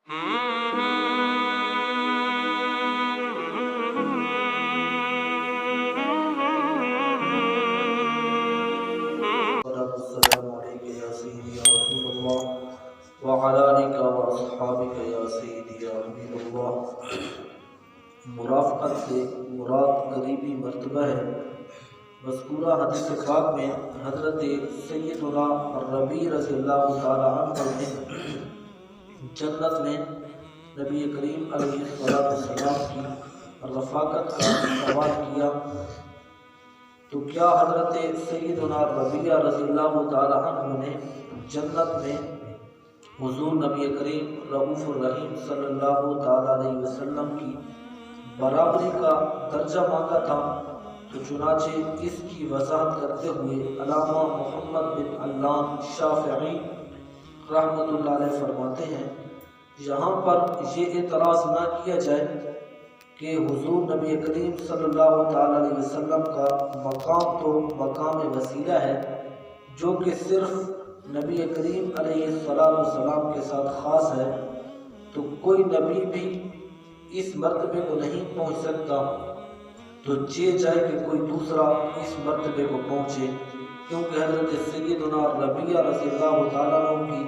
السلام علیکم یا سیدی یا رسول اللہ وعلی آلک و اصحابک یا سیدی یا حبیب اللہ۔ مرافقت سے مراد قریبی مرتبہ ہے۔ مذکورہ حدیث پاک میں حضرت سیدنا ربیع رضی اللہ تعالیٰ عنہ نے جنت میں نبی کریم علیہ السلام کی رفاقت کا سوال کیا تو کیا حضرت سیدنا ربیع رضی اللہ تعالیٰ عنہ نے جنت میں حضور نبی کریم رؤوف الرحیم صلی اللہ تعالیٰ علیہ وسلم کی برابری کا درجہ مانگا تھا؟ تو چنانچہ اس کی وضاحت کرتے ہوئے علامہ محمد بن علام شافعی رحمۃ اللہ علیہ فرماتے ہیں، یہاں پر یہ اعتراض نہ کیا جائے کہ حضور نبی کریم صلی اللہ تعالیٰ علیہ وسلم کا مقام تو مقام وسیلہ ہے جو کہ صرف نبی کریم علیہ السلام کے ساتھ خاص ہے، تو کوئی نبی بھی اس مرتبے کو نہیں پہنچ سکتا، تو چاہیے جائے کہ کوئی دوسرا اس مرتبے کو پہنچے، کیونکہ حضرت سیدنا ربیع رضی اللہ تعالیٰ عنہ کی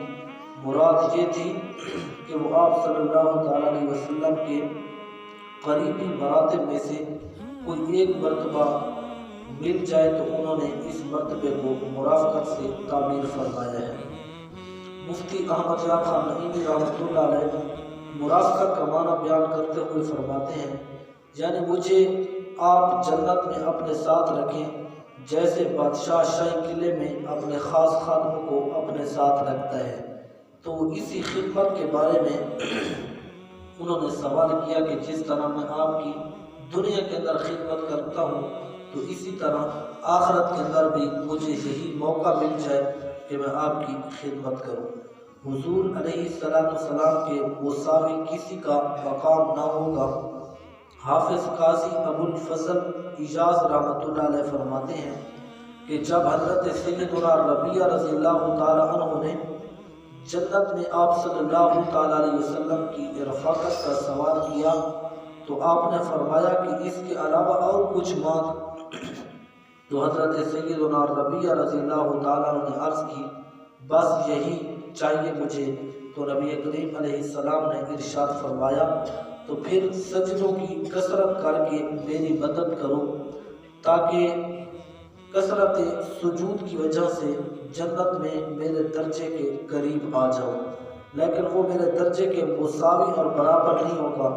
مراد یہ تھی کہ وہ آپ صلی اللہ تعالیٰ علیہ وسلم کے قریبی مراتب میں سے کوئی ایک مرتبہ مل جائے تو انہوں نے اس مرتبے کو مرافقت سے تعبیر فرمایا ہے۔ مفتی احمد یار خان نعیمی رحمۃ اللہ علیہ مرافقت کا معنی بیان کرتے ہوئے فرماتے ہیں، یعنی مجھے آپ جنت میں اپنے ساتھ رکھیں جیسے بادشاہ شاہی قلعے میں اپنے خاص خادموں کو اپنے ساتھ رکھتا ہے۔ تو اسی خدمت کے بارے میں انہوں نے سوال کیا کہ جس طرح میں آپ کی دنیا کے اندر خدمت کرتا ہوں تو اسی طرح آخرت کے اندر بھی مجھے یہی موقع مل جائے کہ میں آپ کی خدمت کروں۔ حضور علیہ السلام کے مساوی کسی کا مقام نہ ہوگا۔ حافظ قاضی ابو الفضل اجاز رحمۃ اللہ علیہ فرماتے ہیں کہ جب حضرت سیدنا ربیع رضی اللہ تعالیٰ عنہ نے جنت میں آپ صلی اللہ تعالیٰ علیہ وسلم کی رفاقت کا سوال کیا تو آپ نے فرمایا کہ اس کے علاوہ اور کچھ مانگ، تو حضرت سیدنا ربیع رضی اللہ تعالیٰ عنہ نے عرض کی بس یہی چاہیے مجھے، تو نبی کریم علیہ السلام نے ارشاد فرمایا تو پھر سجدوں کی کثرت کر کے میری مدد کرو تاکہ کثرت سجود کی وجہ سے جنت میں میرے درجے کے قریب آ جاؤ، لیکن وہ میرے درجے کے مساوی اور برابر نہیں ہوگا،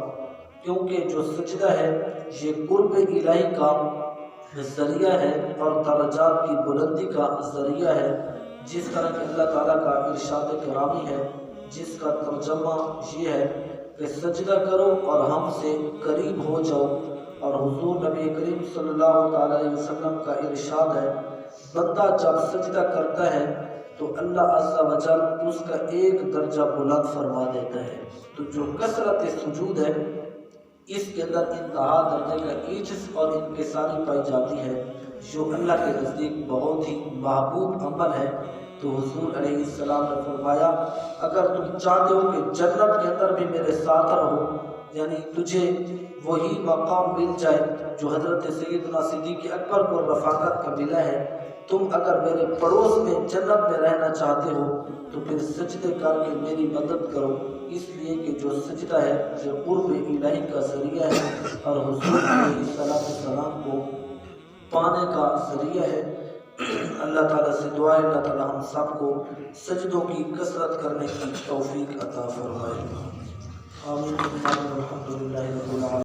کیونکہ جو سجدہ ہے یہ قرب الہی کا ذریعہ ہے اور درجات کی بلندی کا ذریعہ ہے، جس طرح کہ اللہ تعالیٰ کا ارشاد کرامی ہے جس کا ترجمہ یہ ہے کہ سجدہ کرو اور ہم سے قریب ہو جاؤ، اور حضور نبی کریم صلی اللہ تعالیٰ علیہ وسلم کا ارشاد ہے بندہ جب سجدہ کرتا ہے تو اللہ عز و جل اس کا ایک درجہ بلند فرما دیتا ہے۔ تو جو کثرت سجود ہے اس کے اندر انتہا درجے کا عجز اور انکساری پائی جاتی ہے جو اللہ کے نزدیک بہت ہی محبوب عمل ہے۔ تو حضور علیہ السلام نے فرمایا اگر تم چاہتے ہو کہ جنت کے اندر بھی میرے ساتھ رہو، یعنی تجھے وہی مقام مل جائے جو حضرت سیدنا صدیق اکبر کو رفاقت کا ملا ہے، تم اگر میرے پڑوس میں جنت میں رہنا چاہتے ہو تو پھر سجدے کر کے میری مدد کرو، اس لیے کہ جو سجدہ ہے یہ قرب الہی کا ذریعہ ہے اور حضور علیہ السلام کو پانے کا ذریعہ ہے۔ اللہ تعالیٰ سے دعا ہے اللہ تعالیٰ ہم سب کو سجدوں کی کثرت کرنے کی توفیق عطا فرمائے۔ آمین۔ الحمدللہ رب العالمین۔